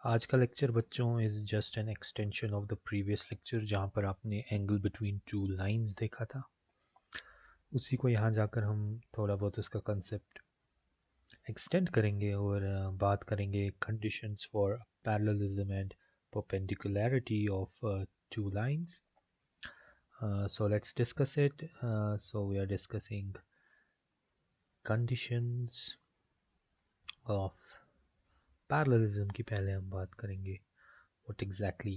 आज का लेक्चर बच्चों is just an extension of the previous lecture जहाँ पर आपने एंगल बिटवीन टू लाइंस देखा था। उसी को यहाँ जाकर हम थोड़ा बहुत उसका कंसेप्ट एक्सटेंड करेंगे और बात करेंगे conditions for parallelism and perpendicularity of two lines. So let's discuss it. So we are discussing conditions of parallelism की पहले हम बात करेंगे what exactly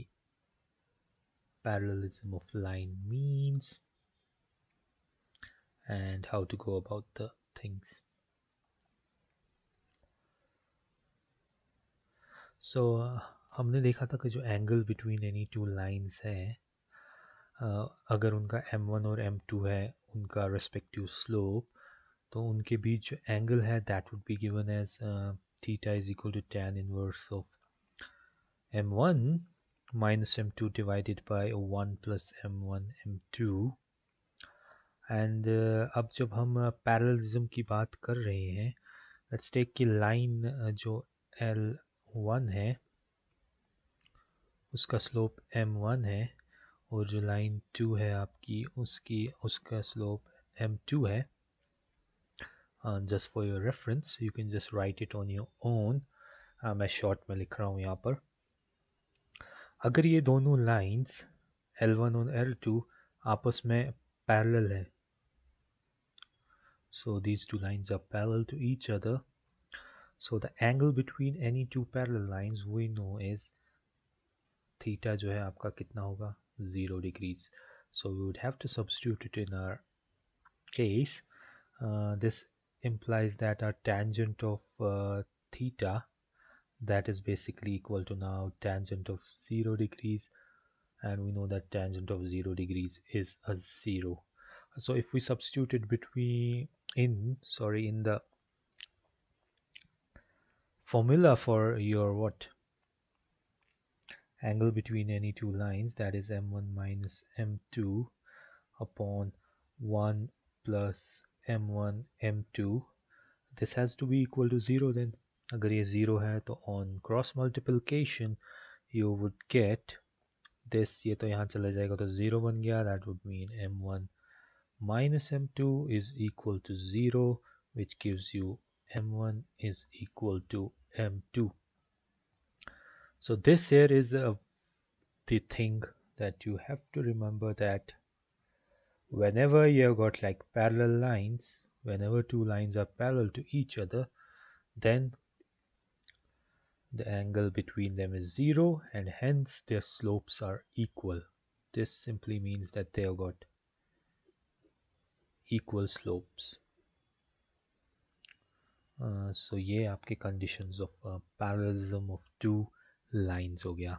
parallelism of line means and how to go about the things. So हमने देखा था कि जो angle between any two lines है अगर उनका m1 और m2 है उनका रेस्पेक्टिव स्लोप तो उनके बीच जो एंगल है that would be given as theta is equal to tan inverse of m1 minus m2 divided by 1 plus m1 m2 and अब जब हम पैरेललिज्म की बात कर रहे हैं लेट्स टेक कि लाइन जो L1 है उसका स्लोप m1 है और जो लाइन 2 है आपकी उसका स्लोप m2 है. Just for your reference you can just write it on your own. मैं शॉर्ट में लिख रहा हूँ यहाँ पर. अगर ये दोनों लाइंस L1 और L2 आपस में पैरेलल है, so these two lines are parallel to each other, so the angle between any two parallel lines we know is theta जो है आपका कितना होगा 0 degrees. So we would have to substitute it in our case. This implies that our tangent of theta that is basically equal to now tangent of 0 degrees, and we know that tangent of 0 degrees is a 0. So if we substitute it in the formula for your angle between any two lines, that is m1 minus m2 upon 1 plus m1 m2, this has to be equal to 0 then. अगर ये 0 है तो on cross multiplication you would get this, ये तो यहाँ चला जाएगा तो 0 बन गया. That would mean m1 minus m2 is equal to 0, which gives you m1 is equal to m2. So this here is the thing that you have to remember, that whenever you've got like parallel lines, whenever two lines are parallel to each other, then the angle between them is 0 and hence their slopes are equal. This simply means that they have got equal slopes. So ये आपके conditions of parallelism of two lines हो गया.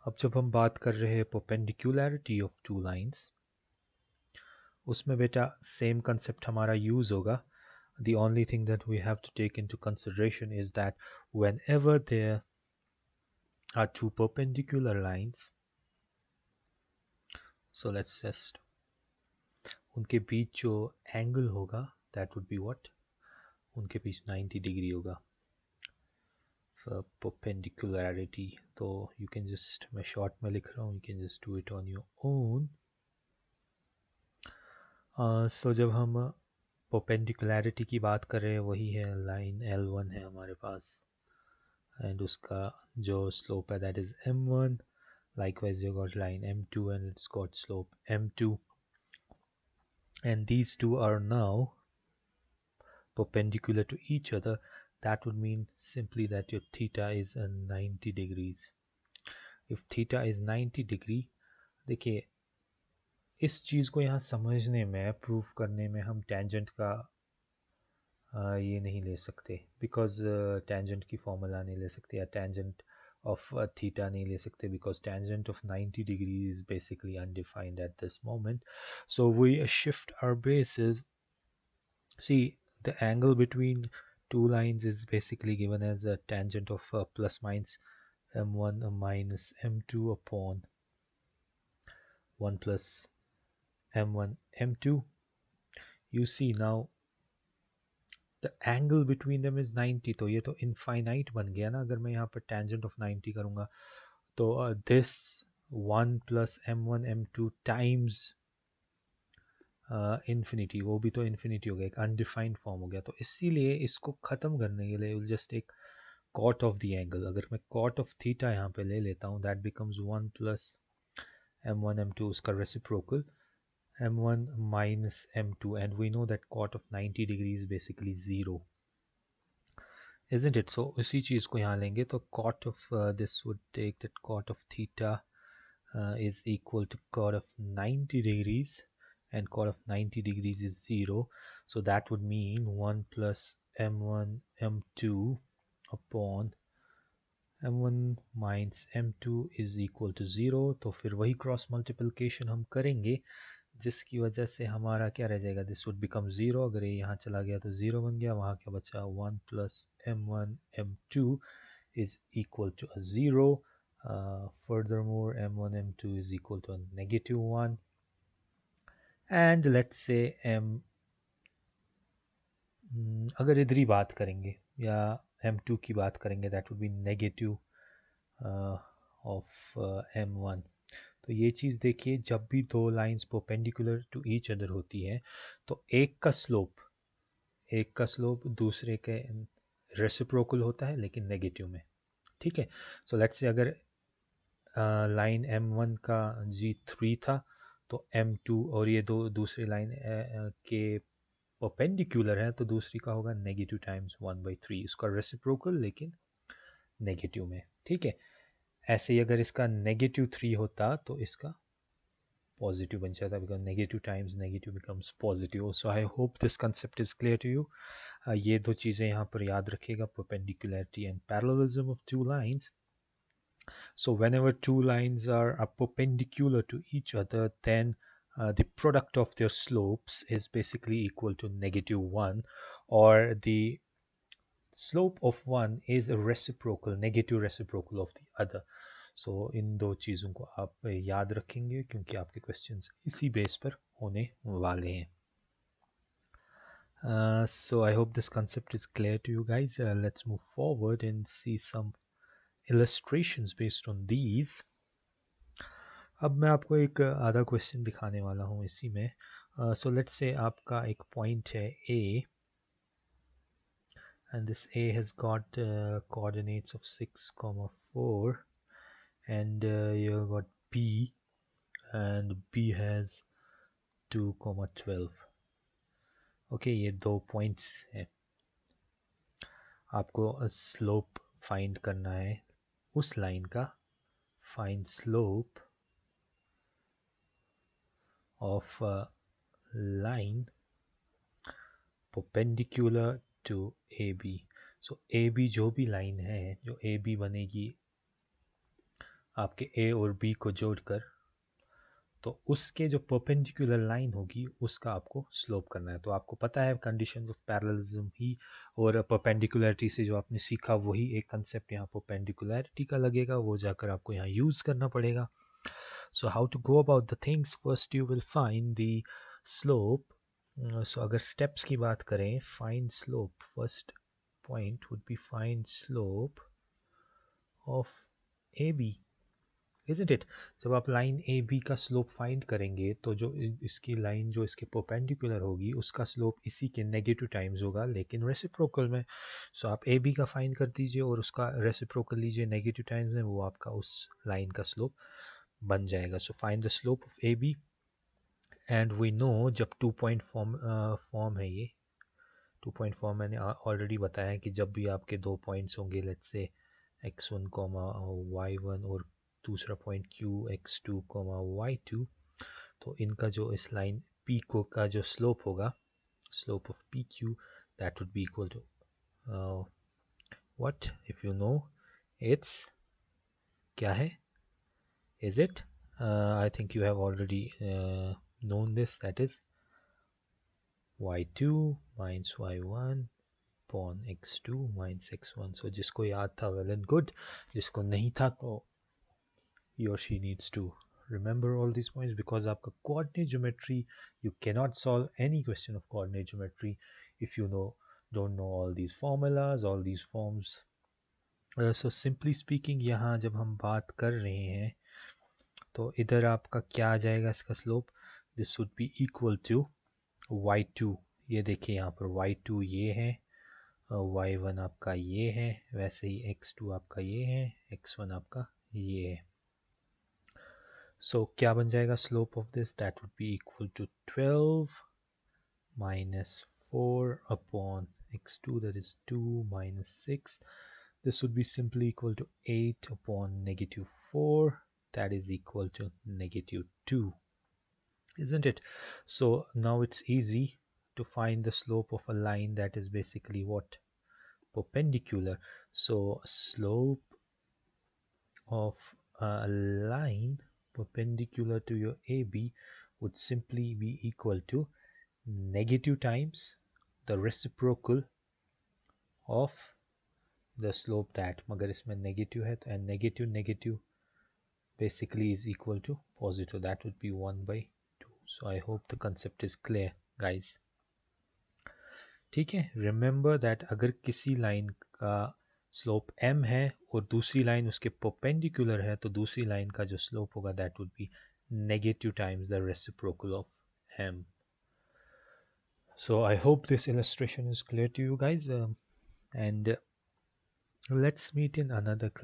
अब जब हम बात कर रहे हैं perpendicularity of two lines, उसमें बेटा same concept हमारा use होगा. The only thing that we have to take into consideration is that whenever there are two perpendicular lines, so let's just उनके बीच जो एंगल होगा that would be what, उनके बीच 90 degree होगा for perpendicularity. तो you can just, मैं short में लिख रहा हूँ, you can just do it on your own. So जब हम perpendicularity की बात कर रहे हैं वही है लाइन L1 है हमारे पास and उसका जो slope है that is m1. Likewise you got line m2 and it's got slope m2, and these two are now perpendicular to each other. That would mean simply that your theta is 90 degrees. If theta is 90 degree, देखिए इस चीज़ को यहाँ समझने में, proof करने में हम tangent का ये नहीं ले सकते, बिकॉज टेंजेंट की फॉर्मूला नहीं ले सकते या टेंजेंट of theta नहीं ले सकते, because tangent of 90 degree is basically undefined at this moment. So we shift our bases. See, the angle between two lines is basically given as a tangent of plus minus m1 minus m2 upon 1 plus m1 m2. You see now the angle between them is 90, तो ये तो infinite बन गया ना अगर मैं यहाँ पर टेंजेंट ऑफ 90 करूँगा। तो this 1 plus m1 m2 times infinity, वो भी तो इन्फिनिटी हो गया, एक अनडिफाइंड फॉर्म हो गया। तो इसीलिए इसको ख़त्म करने के लिए विल जस्ट एक कॉट ऑफ द एंगल। अगर मैं कॉट ऑफ थीटा यहाँ पे ले लेता हूँ, that becomes 1 plus m1 m2 उसका reciprocal m1 minus m2, and we know that cot of 90 degree is basically 0, isn't it? So उसी चीज़ को यहाँ लेंगे तो cot of this would take that cot of theta is equal to cot of 90 degrees, and cot of 90 degrees is 0, so that would mean 1 plus m1 m2 upon m1 minus m2 is equal to 0। तो फिर वही cross multiplication हम करेंगे जिसकी वजह से हमारा क्या रह जाएगा, दिस वुड बिकम 0, अगर ये यहाँ चला गया तो 0 बन गया, वहाँ क्या बचा 1 plus m1 m2 is equal to a 0। Furthermore m1 m2 is equal to a -1, and let's say अगर इधर ही बात करेंगे या m2 की बात करेंगे, that would be negative of m1। तो ये चीज़ देखिए, जब भी दो lines perpendicular to each other होती हैं तो एक का स्लोप दूसरे के रेसिप्रोकल होता है लेकिन नेगेटिव में, ठीक है। सो लेट्स से अगर लाइन m1 का g3 था तो m2 और ये दो दूसरी लाइन के परपेंडिकुलर है तो दूसरी का होगा नेगेटिव टाइम्स 1/3, इसका रेसिप्रोकल लेकिन नेगेटिव में, ठीक है। ऐसे ही अगर इसका -3 होता तो इसका पॉजिटिव बन जाता, because negative times negative becomes positive. So I hope this concept is clear to you. ये दो चीज़ें यहाँ पर याद रखिएगा, perpendicularity and parallelism of two lines। So whenever two lines are perpendicular to each other, then the product of their slopes is basically equal to -1, or the slope of one is a reciprocal, negative reciprocal of the other। So इन दो चीज़ों को आप याद रखेंगे क्योंकि आपके questions इसी base पर होने वाले हैं। So I hope this concept is clear to you guys. Let's move forward and see some illustrations based on these। अब मैं आपको एक आधा क्वेश्चन दिखाने वाला हूँ इसी में। So let's say आपका एक पॉइंट है A, and this A has got coordinates of 6, 4, and you've got B, and B has 2, 12। Okay, ये दो पॉइंट्स हैं, आपको स्लोप फाइंड करना है उस लाइन का। Find slope of line perpendicular to A B. So A B जो भी लाइन है, जो ए बी बनेगी आपके ए और बी को जोड़कर, तो उसके जो परपेंडिकुलर लाइन होगी उसका आपको स्लोप करना है। तो आपको पता है कंडीशंस ऑफ पैरेललिज्म ही और परपेंडिकुलरिटी से जो आपने सीखा वही एक कंसेप्ट यहाँ परपेंडिकुलरिटी का लगेगा, वो जाकर आपको यहाँ यूज़ करना पड़ेगा। So how to go about the things, first you will find the slope. So अगर स्टेप्स की बात करें, find slope, first point would be find slope of A B, isn't it? जब आप लाइन ए बी का slope find करेंगे तो जो इसकी लाइन जो इसके परपेंडिकुलर होगी उसका स्लोप इसी के नेगेटिव टाइम्स होगा लेकिन रेसिप्रोकल में। सो आप ए बी का फाइंड कर दीजिए और उसका रेसिप्रोकल लीजिए नेगेटिव टाइम्स में, वो आपका उस लाइन का स्लोप बन जाएगा। So find the slope of A B, and we know जब 2 पॉइंट फॉर्म है, ये 2 पॉइंट फॉर्म मैंने ऑलरेडी बताया कि जब भी आपके दो पॉइंट्स होंगे, लेट्स से x1, y1 और दूसरा पॉइंट x2, y2, तो इनका जो इस लाइन p को का जो स्लोप होगा, slope of pq, that would be equal to what, if you know it's क्या है, is it, I think you have already known this, that is y2 minus y1 upon x2 minus x1। so जिसको याद था well and good, जिसको नहीं था तो he or she needs to remember all these points, because आपका coordinate geometry, you cannot solve any question of coordinate geometry if you know don't know all these formulas, all these forms. So simply speaking, यहाँ जब हम बात कर रहे हैं तो इधर आपका क्या आ जाएगा इसका slope, this would be equal to y2, ये देखिए यहाँ पर y2 ये है, y1 आपका ये है, वैसे ही x2 आपका ये है, x1 आपका ये है. सो क्या बन जाएगा slope of this, that would be equal to 12 minus 4 upon x2, that is 2 minus 6. This would be simply equal to 8 upon negative 4, that is equal to negative 2, isn't it? So now it's easy to find the slope of a line that is basically what, perpendicular. So slope of a line perpendicular to your AB would simply be equal to negative times the reciprocal of the slope that, मगर इसमें negative है तो, and negative negative basically is equal to positive, that would be 1 by 2. So I hope the concept is clear guys. ठीक है, remember that अगर किसी line का slope m है और दूसरी लाइन उसके परपेंडिकुलर है तो दूसरी लाइन का जो स्लोप होगा that would be negative times the reciprocal of m. So I hope this illustration is clear to you guys, and let's meet in another class.